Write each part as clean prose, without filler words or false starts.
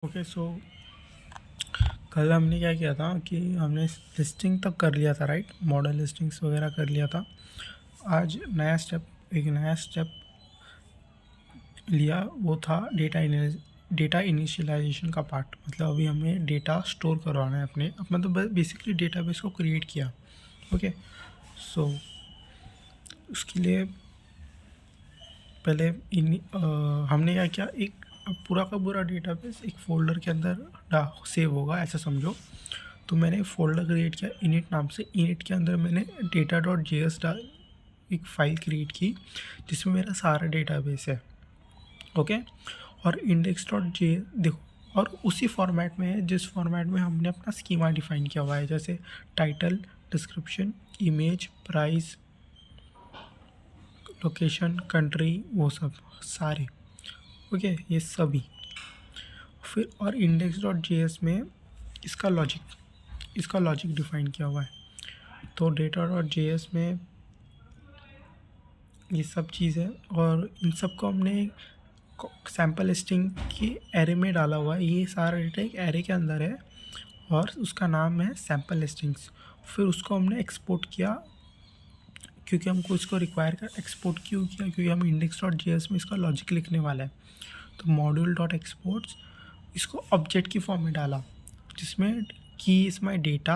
Okay so कल हमने क्या किया था कि हमने लिस्टिंग तक कर लिया था, राइट। मॉडल लिस्टिंग्स वगैरह कर लिया था। आज एक नया स्टेप लिया, वो था डेटा इनिशियलाइजेशन का पार्ट। मतलब अभी हमें डेटा स्टोर करवाना है अपने मतलब बेसिकली डेटाबेस को क्रिएट किया। ओके सो उसके लिए पहले हमने क्या किया, एक पूरा का पूरा डेटाबेस एक फ़ोल्डर के अंदर सेव होगा, ऐसा समझो। तो मैंने एक फ़ोल्डर क्रिएट किया इनिट नाम से। इनिट के अंदर मैंने data.js एक फ़ाइल क्रिएट की जिसमें मेरा सारा डेटाबेस है। ओके और index.js देखो, और उसी फॉर्मेट में है जिस फॉर्मेट में हमने अपना स्कीमा डिफाइन किया हुआ है, जैसे title, description, image, price, location, country, वो सब सारे। ओके ये सभी। फिर और index.js में इसका लॉजिक डिफाइन किया हुआ है। तो data.js में ये सब चीज़ है और इन सब को हमने सैम्पल लिस्टिंग की एरे में डाला हुआ है। ये सारा डेटा एक एरे के अंदर है और उसका नाम है सैम्पल लिस्टिंग्स। फिर उसको हमने एक्सपोर्ट किया क्योंकि हमको इसको रिक्वायर कर। एक्सपोर्ट क्यों किया? क्योंकि हम index.js में इसका लॉजिक लिखने वाला है। तो module.exports इसको ऑब्जेक्ट की फॉर्म में डाला जिसमें की is my data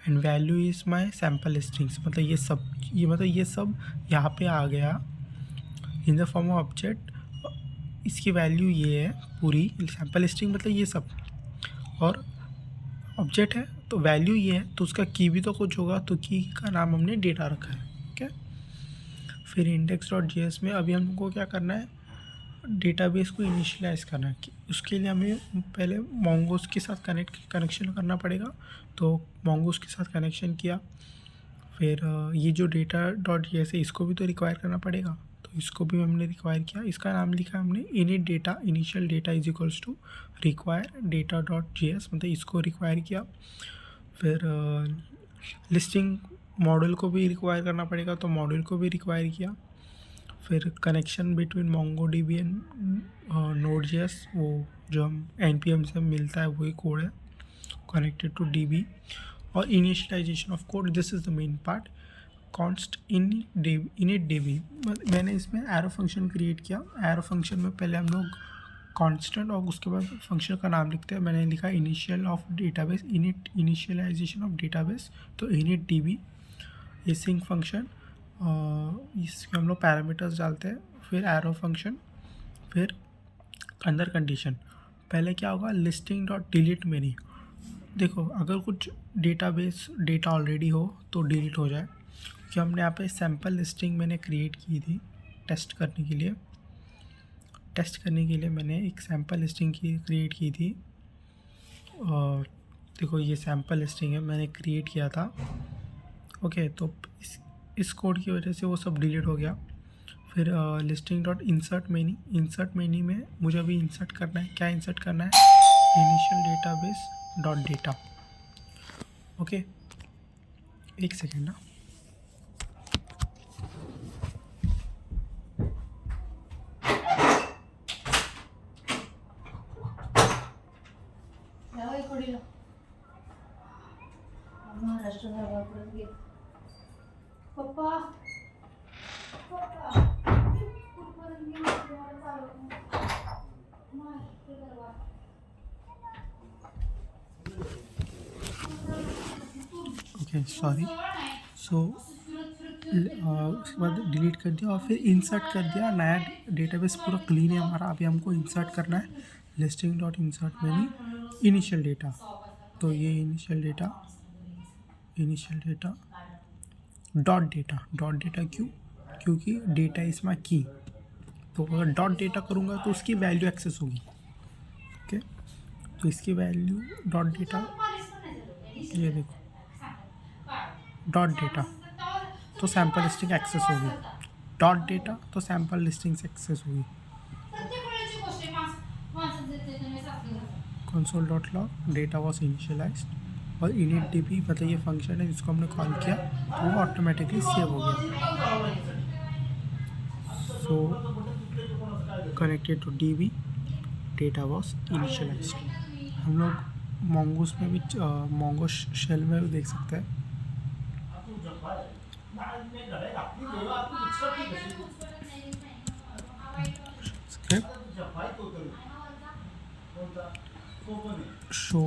and value is my sample listings. मतलब ये सब यहाँ पे आ गया in the form of object. इसकी वैल्यू ये है पूरी सैम्पल लिस्टिंग, मतलब ये सब, और ऑब्जेक्ट है तो वैल्यू ये है, तो उसका की भी तो कुछ होगा, तो की का नाम हमने डेटा रखा है। ओके फिर index.js में अभी हमको क्या करना है, डेटाबेस को इनिशियलाइज़ करना है। उसके लिए हमें पहले मोंगोस के साथ कनेक्शन करना पड़ेगा। तो मोंगोस के साथ कनेक्शन किया। फिर ये जो data.js है इसको भी तो रिक्वायर करना पड़ेगा, तो इसको भी हमने रिक्वायर किया। इसका नाम लिखा हमने initial data is equals to require data.js, मतलब इसको रिक्वायर किया। फिर लिस्टिंग मॉडल को भी रिक्वायर करना पड़ेगा, तो मॉडल को भी रिक्वायर किया। फिर connection between MongoDB and Node.js, वो जो हम npm से मिलता है वही कोड है, कनेक्टेड टू DB। और initialization of code, this is the main part. Const init db, मैंने इसमें एरो फंक्शन क्रिएट किया। एरो फंक्शन में पहले हम लोग कांस्टेंट और उसके बाद फंक्शन का नाम लिखते हैं। मैंने लिखा initial of database, initialization of database, तो init db। ये सिंक फंक्शन, इसमें हम लोग पैरामीटर्स डालते हैं। फिर एरो फंक्शन, फिर अंदर कंडीशन। पहले क्या होगा, लिस्टिंग डॉट डिलीट मेनी। देखो अगर कुछ डेटा ऑलरेडी हो तो डिलीट हो जाए, क्योंकि हमने यहाँ पे सैम्पल लिस्टिंग मैंने क्रिएट की थी टेस्ट करने के लिए मैंने एक सैम्पल लिस्टिंग क्रिएट की थी। और देखो ये सैम्पल लिस्टिंग है, मैंने क्रिएट किया था। ओके तो इस कोड की वजह से वो सब डिलीट हो गया। फिर लिस्टिंग डॉट इंसर्ट मेनी में मुझे अभी इंसर्ट करना है। क्या इंसर्ट करना है? Initial database dot data. Okay एक सेकेंड ना। Okay sorry. सो उसके बाद डिलीट कर दिया और फिर इंसर्ट कर दिया। नया डेटाबेस पूरा क्लीन है हमारा। अभी हमको इंसर्ट करना है listing dot insert many initial data. तो ये इनिशियल डेटा डॉट डेटा क्यों? क्योंकि डेटा इज माई की। तो अगर डॉट डेटा करूँगा तो उसकी वैल्यू एक्सेस होगी। ओके तो इसकी वैल्यू डॉट डेटा, ये देखो डॉट डेटा तो सैम्पल लिस्टिंग एक्सेस होगी। डॉट डेटा तो सैम्पल लिस्टिंग एक्सेस होगी। Console dot log data was initialised. और init db मतलब ये फंक्शन है जिसको हमने कॉल किया तो वो ऑटोमेटिकली सेव हो गया। So connected to db data was initialized. हम लोग मोंगोस में भी मोंगो शेल में भी देख सकते हैं। शो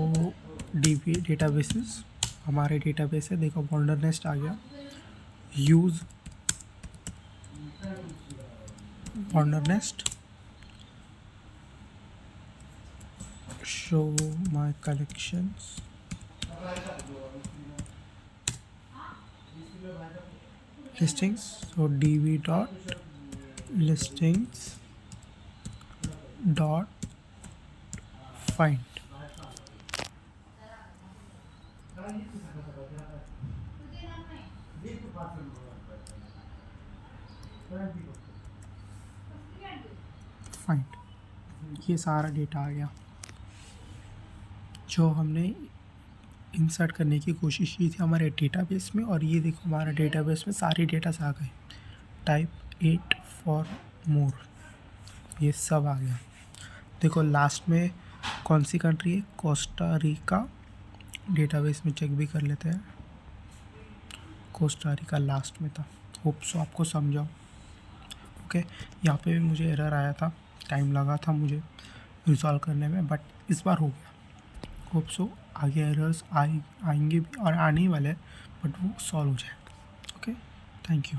डीबी डेटाबेसेस, हमारे डेटाबेस है, देखो वंडरनेस्ट आ गया। Use wondernest, show my collections, listings, so db dot listings dot find. Find, ये सारा डेटा आ गया जो हमने इंसर्ट करने की कोशिश की थी हमारे डेटाबेस में। और ये देखो हमारा डेटाबेस में सारी डेटास आ गए। टाइप 8 फॉर मोर, ये सब आ गया। देखो लास्ट में कौन सी कंट्री है, कोस्टा रिका। डेटाबेस में चेक भी कर लेते हैं, कोस्टा रिका लास्ट में था। होप सो आपको समझाओ। ओके, यहाँ पे भी मुझे एरर आया था, टाइम लगा था मुझे रिजॉल्व करने में, बट इस बार हो गया। होप सो आगे एरर्स आएंगे भी और आने ही वाले हैं, बट वो सॉल्व हो जाएगा। Okay, thank you.